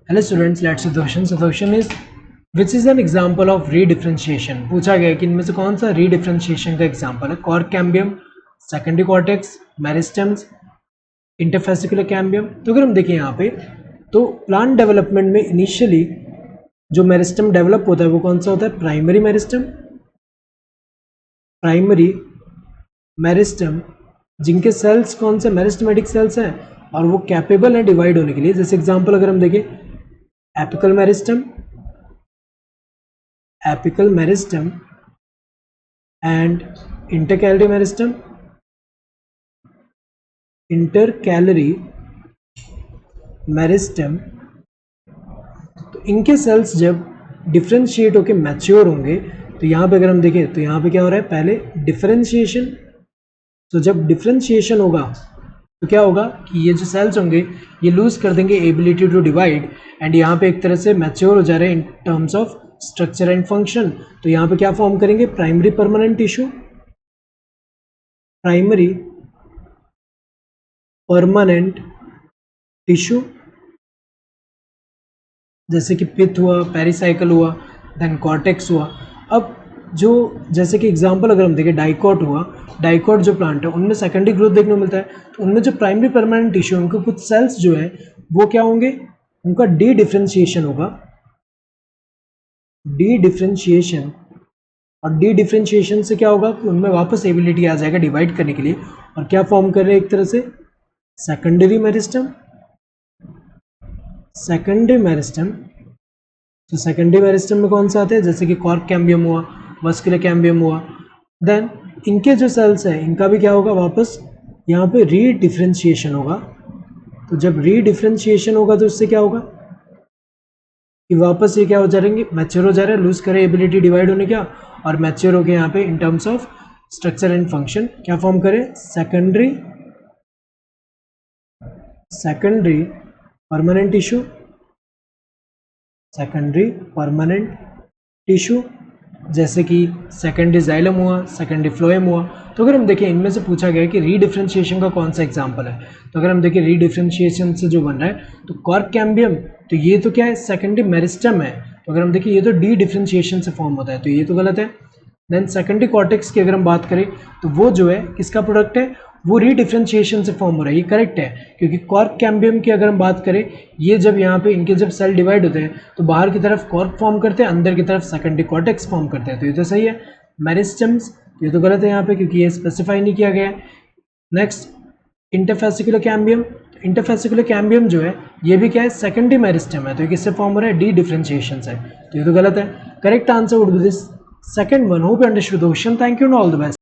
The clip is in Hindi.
Hello students, let's see the question. So question is which is an example of रीडिफरेंशिएशन. पूछा गया है कि इनमें से कौन सा रीडिफरेंशिएशन का एग्जांपल है. Cork cambium, secondary cortex, meristems, interfascicular cambium. तो अगर हम देखें यहाँ पे तो प्लांट डेवलपमेंट में इनिशियली जो मेरिस्टम डेवलप होता है वो कौन सा होता है? Primary meristem. प्राइमरी मेरिस्टम जिनके सेल्स कौन से मेरिस्टमेटिक सेल्स हैं और वो कैपेबल है डिवाइड होने के लिए. जैसे एग्जांपल अगर हम देखें apical meristem and intercalary meristem. तो इनके सेल्स जब डिफ्रेंशिएट होकर मैच्योर होंगे तो यहाँ पे अगर हम देखें तो यहाँ पे क्या हो रहा है? पहले डिफरेंशिएशन. तो जब डिफरेंशिएशन होगा तो क्या होगा कि ये जो सेल्स होंगे ये लूज कर देंगे एबिलिटी टू डिवाइड एंड यहाँ पे एक तरह से मैच्योर हो जा रहे हैं in terms of structure and function. तो यहाँ पे क्या फॉर्म करेंगे? Primary permanent tissue. Primary permanent tissue जैसे कि पिथ हुआ, पेरिसाइकल हुआ, देन कॉर्टेक्स हुआ. अब जो जैसे कि एग्जांपल अगर हम देखें डाइकॉट हुआ, डाइकॉट जो प्लांट है उनमें सेकेंडरी ग्रोथ देखने को मिलता है. तो उनमें जो प्राइमरी परमानेंट टिश्यू है उनके कुछ सेल्स जो है वो क्या होंगे? उनका डी डिफ्रेंशिएशन होगा. डी डिफ्रेंशिएशन और डी डिफ्रेंशिएशन से क्या होगा कि उनमें वापस एबिलिटी आ जाएगा डिवाइड करने के लिए. और क्या फॉर्म कर रहे हैं? एक तरह से सेकेंडरी मेरिस्टम. Secondary meristem. तो सेकेंडरी मेरिस्टम में कौन सा आते हैं? जैसे कि कॉर्क कैम्बियम हुआ, वस्कुलर कैम्बियम हुआ. देन इनके जो सेल्स हैं इनका भी क्या होगा? वापस यहाँ पे रीडिफ्रेंशिएशन होगा. तो जब रीडिफ्रेंशिएशन होगा तो इससे क्या होगा कि वापस ये क्या हो जाएंगे? मैच्योर हो जा रहे हैं, लूज करें एबिलिटी डिवाइड होने का और मैच्योर हो गए यहाँ पे in terms of structure and function. क्या फॉर्म करें? Secondary permanent tissue. Secondary permanent tissue जैसे कि सेकेंडरी जाइलम हुआ, सेकेंडरी फ्लोएम हुआ. तो अगर हम देखें इनमें से पूछा गया है कि रीडिफ्रेंशिएशन का कौन सा एग्जांपल है. तो अगर हम देखें रीडिफ्रेंशिएशन से जो बन रहा है तो कॉर्क कैम्बियम, तो ये तो क्या है? सेकेंडरी मेरिस्टम है. तो अगर हम देखें ये तो डी डिफ्रेंशिएशन से फॉर्म होता है, तो ये तो गलत है. देन सेकेंडरी कॉर्टेक्स की अगर हम बात करें तो वो जो है किसका प्रोडक्ट है? वो रीडिफ्रेंशिएशन से फॉर्म हो रहा है. ये करेक्ट है क्योंकि कॉर्क कैम्बियम की अगर हम बात करें ये जब यहाँ पे इनके जब सेल डिवाइड होते हैं तो बाहर की तरफ कॉर्क फॉर्म करते हैं, अंदर की तरफ सेकेंडरी कॉर्टेक्स फॉर्म करते हैं. तो ये तो सही है. मेरिस्टम्स ये तो गलत है यहाँ पे क्योंकि ये स्पेसिफाई नहीं किया गया है. Next interfascicular cambium. Interfascicular cambium जो है ये भी क्या है? सेकेंडरी मेरिस्टम है. तो ये किससे फॉर्म हो रहा है? डी डिफ्रेंशिएशन से. तो ये तो गलत है. Correct answer would be this second one. Hope you understood the question. Thank you and all the best.